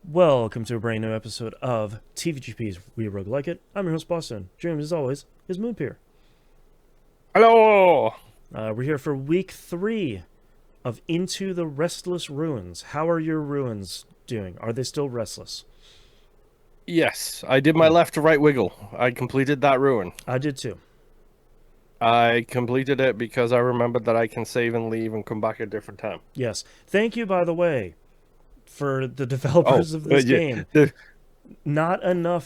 Welcome to a brand new episode of TVGP's We Roguelike It. I'm your host, Boston. Joining me as always is Moonpier. Hello. We're here for week 3 of Into the Restless Ruins. How are your ruins doing? Are they still restless? Yes, I did my Good. left to right wiggle. I completed that ruin. I did too. I completed it because I remembered that I can save and leave and come back at a different time. Yes. Thank you, by the way, for the Oh, developers of this yeah. game.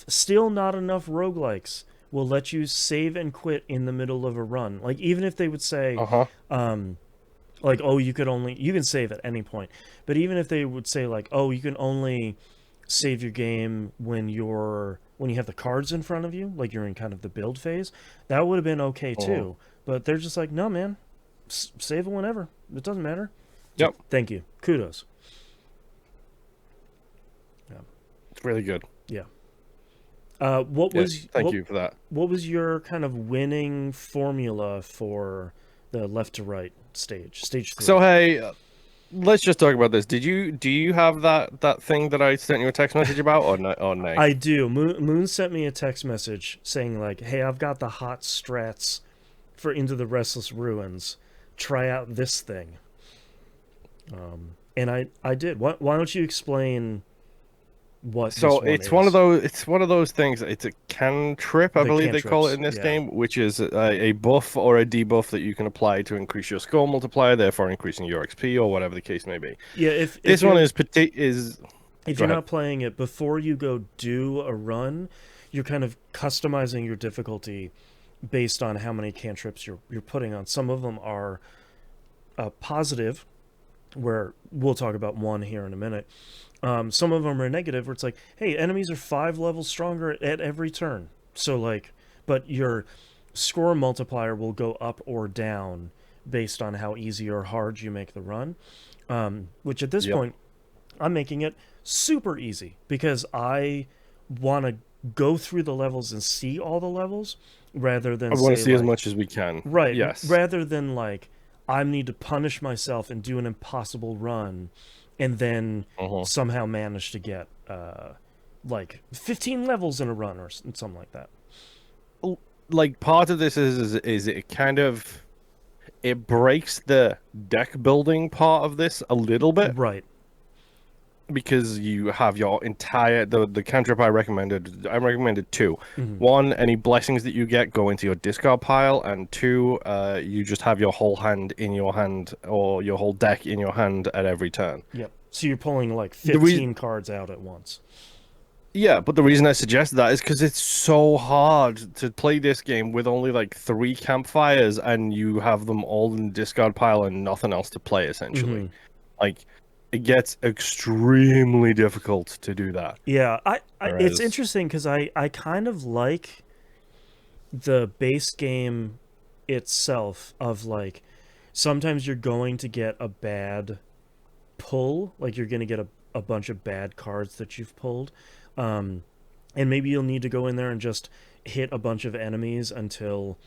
Still not enough roguelikes will let you save and quit in the middle of a run. Like, even if they would say, Uh-huh. um, oh, you can save at any point, but even if they would say like, oh, you can only save your game when you have the cards in front of you, like you're in kind of the build phase, that would have been okay Uh-huh. too. But they're just like, no, man, save it whenever, it doesn't matter. So Yep. thank you, kudos. Yeah. It's really good. Yeah. What Yes, was thank you for that. what was your kind of winning formula for the left to right stage So 3? hey, let's just talk about this. Do you have that thing that I sent you a text message about or no, or nay? I do. Moon sent me a text message saying like, "Hey, I've got the hot strats for Into the Restless Ruins. Try out this thing." And I did. Why don't you explain what So this one is? it's one of those things. It's a cantrip, I The believe they call it cantrips. in this Yeah. game, which is a buff or a debuff that you can apply to increase your skill multiplier, therefore increasing your XP or whatever the case may be. Yeah, This one is if go you're ahead. not playing it before you go do a run, you're kind of customizing your difficulty based on how many cantrips you're putting on. Some of them are positive, where we'll talk about one here in a minute. Some of them are negative, where it's like, hey, enemies are 5 levels stronger at every turn. So like, but your score multiplier will go up or down based on how easy or hard you make the run. Which at this Yep. point, I'm making it super easy because I want to go through the levels and see all the levels rather I than want to say see as like, much as we can. right, Yes. rather than like I need to punish myself and do an impossible run and then Uh-huh. somehow manage to get like 15 levels in a run or something like that. Like part of this is it kind of it breaks the deck building part of this a little bit Right. because you have your entire the cantrip I recommended two. Hmm. One, any blessings that you get go into your discard pile, and two, you just have your whole hand in your hand or your whole deck in your hand at every turn. Yep. So you're pulling like The reason 15 cards out at once. Yeah, but the reason I suggest that is because it's so hard to play this game with only like three campfires and you have them all in the discard pile and nothing else to play, essentially. Hmm. Like, it gets extremely difficult to do that. Yeah, it's Whereas, interesting because I kind of like the base game itself of like sometimes you're going to get a bad pull, like you're going to get a bunch of bad cards that you've pulled, um, and maybe you'll need to go in there and just hit a bunch of enemies until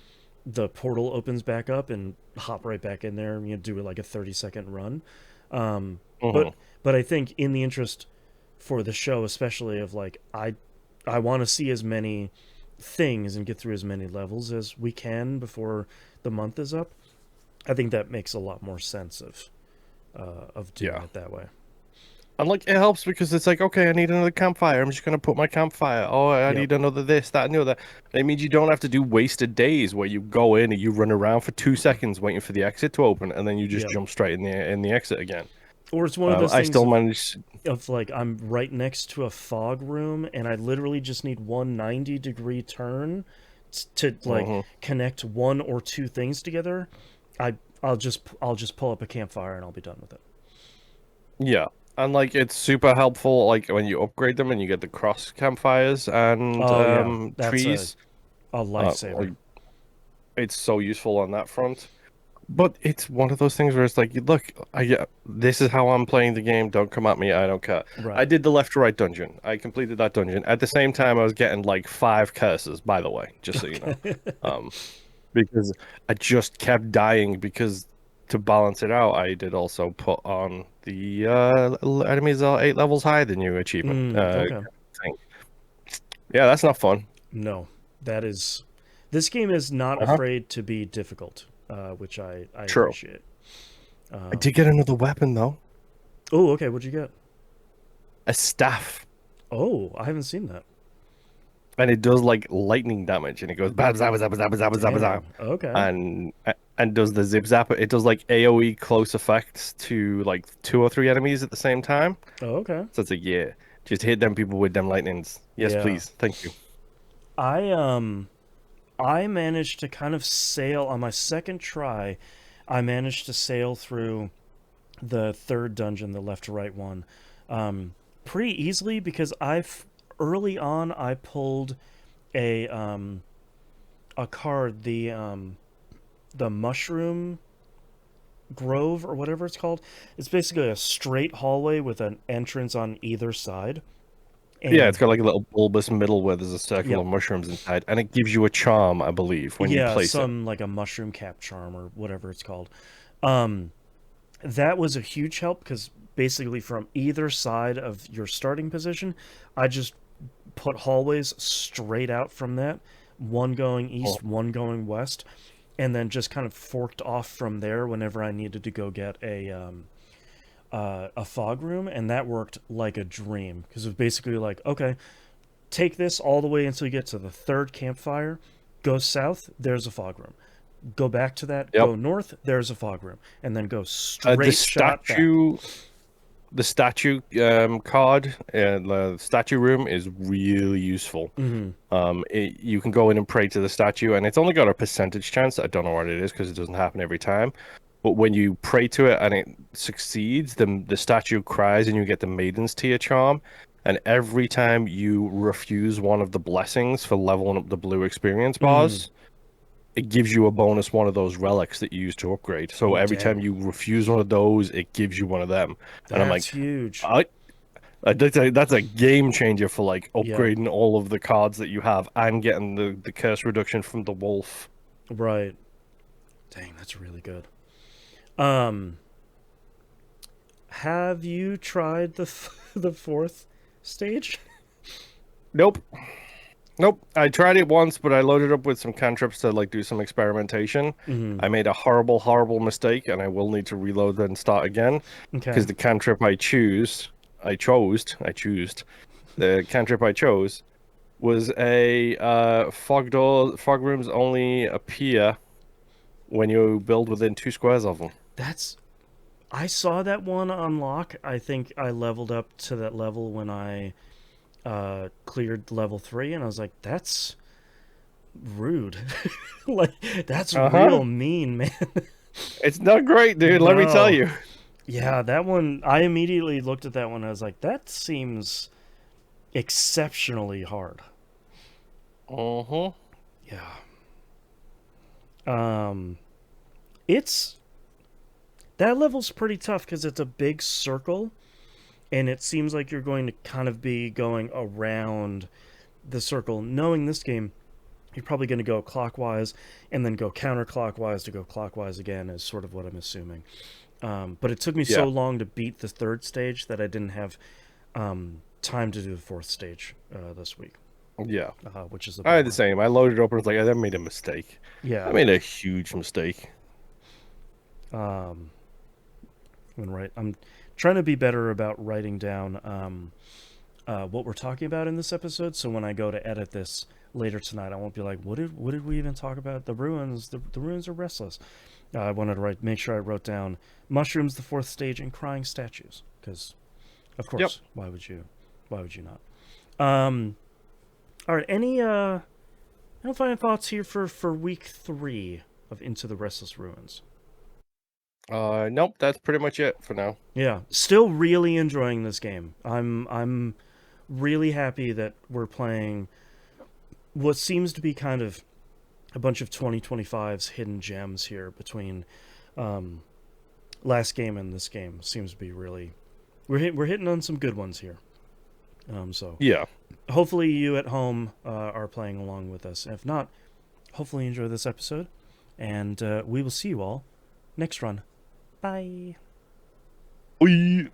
the portal opens back up and hop right back in there and you do like a 30-second run. um, but mhm. but I think in the interest for the show, especially of like I want to see as many things and get through as many levels as we can before the month is up. I think that makes a lot more sense of doing Yeah. it that way. And like, it helps because it's like, okay, I need another campfire. I'm just gonna put my campfire. Oh, I Yep. need another this, that, and the other. It means you don't have to do wasted days where you go in and you run around for 2 seconds waiting for the exit to open, and then you just Yep. jump straight in the exit again. Or it's one of those I things still manage. of like I'm right next to a fog room and I literally just need one 90-degree turn to like Mhm. connect one or two things together. I'll just pull up a campfire and I'll be done with it. Yeah, and like it's super helpful, like when you upgrade them and you get the cross campfires and Oh yeah, that's a trees. lifesaver. Like it's so useful on that front. But it's one of those things where it's like, look, this is how I'm playing the game. Don't come at me. I don't care. I Right. did the left to right dungeon. I completed that dungeon. At the same time, I was getting like 5 curses, by the way, just so you know. Okay. Um, because I just kept dying because to balance it out, I did also put on the little enemies are 8 levels higher than you achievement Okay. thing. Yeah, that's not fun. No, that is. This game is not Uh-huh. afraid to be difficult, which I True. appreciate. I did get another weapon though, Oh, okay. What'd you get? a staff, Oh, I haven't seen that. and it does like lightning damage, and it goes bam, zap, zap, zap, zap, zap, zap, Dang. Okay. and does the zip zap. It does like AOE close effects to like 2 or 3 enemies at the same time. Oh, okay. So it's like, yeah, just hit them people with them lightnings. Yes, Yeah. please, thank you. I I managed to kind of sail on my second try. I managed to sail through the third dungeon, the left to right one, um, pretty easily because I've early on I pulled a a card, the mushroom grove or whatever it's called. It's basically a straight hallway with an entrance on either side. Yeah, it's And got like a little bulbous middle where there's a circle yep, of mushrooms inside, and it gives you a charm, I believe, when you yeah, place it. some like a mushroom cap charm or whatever it's called. Um, that was a huge help because basically from either side of your starting position, I just put hallways straight out from that, one going Oh, east, one going west, and then just kind of forked off from there whenever I needed to go get a fog room, and that worked like a dream because it was basically like, okay, take this all the way until you get to the third campfire, go south, there's a fog room. Go back to that, yep. go north, there's a fog room, and then go The straight shot back. statue, card and the statue room is really useful. Mm-hmm. You can go in and pray to the statue, and it's only got a percentage chance. I don't know what it is because it doesn't happen every time. But when you pray to it and it succeeds, then the statue cries and you get the Maiden's Tear charm. And every time you refuse one of the blessings for leveling up the blue experience Mm-hmm. bars, it gives you a bonus one of those relics that you use to upgrade. So Oh, every time dang. you refuse one of those, it gives you one of them. And I'm That's like, huge. I, that's a game changer for like Yep. upgrading all of the cards that you have and getting the curse reduction from the wolf. Right. Dang, that's really good. Um, have you tried the fourth stage? Nope. Nope. I tried it once, but I loaded up with some cantrips to like do some experimentation. Mm-hmm. I made a horrible, horrible mistake, and I will need to reload and start again Okay. because the cantrip the cantrip I chose was a fog rooms only appear when you build within 2 squares of them. That's I saw that one unlock. I think I leveled up to that level when I cleared level 3, and I was like, that's rude. Like, that's Uh-huh. real mean, man. It's not great, dude, let me tell No. you. Yeah, that one, I immediately looked at that one. I was like, that seems exceptionally hard. Uh-huh. Yeah. Um, it's that level's pretty tough because it's a big circle, and it seems like you're going to kind of be going around the circle. Knowing this game, you're probably going to go clockwise and then go counterclockwise to go clockwise again, is sort of what I'm assuming. But it took me so Yeah. long to beat the third stage that I didn't have time to do the fourth stage this week, Yeah. which is a I had the bummer. same. I loaded up and was like, I made a mistake. I Yeah. made a huge mistake. Um, I'm trying to be better about writing down what we're talking about in this episode. So when I go to edit this later tonight, I won't be like, what did we even talk about? The ruins. The ruins are restless. I wanted to make sure I wrote down mushrooms, the fourth stage, and crying statues. Because of Yep. course, why would you not? All right. Any final thoughts here for week 3 of Into the Restless Ruins? Nope, that's pretty much it for now. Yeah, still really enjoying this game. I'm really happy that we're playing what seems to be kind of a bunch of 2025's hidden gems here between um, last game and this game. Seems to be really we're hitting on some good ones here. So Yeah. hopefully you at home are playing along with us. If not, hopefully you enjoy this episode, and we will see you all next run. Bye. Oi.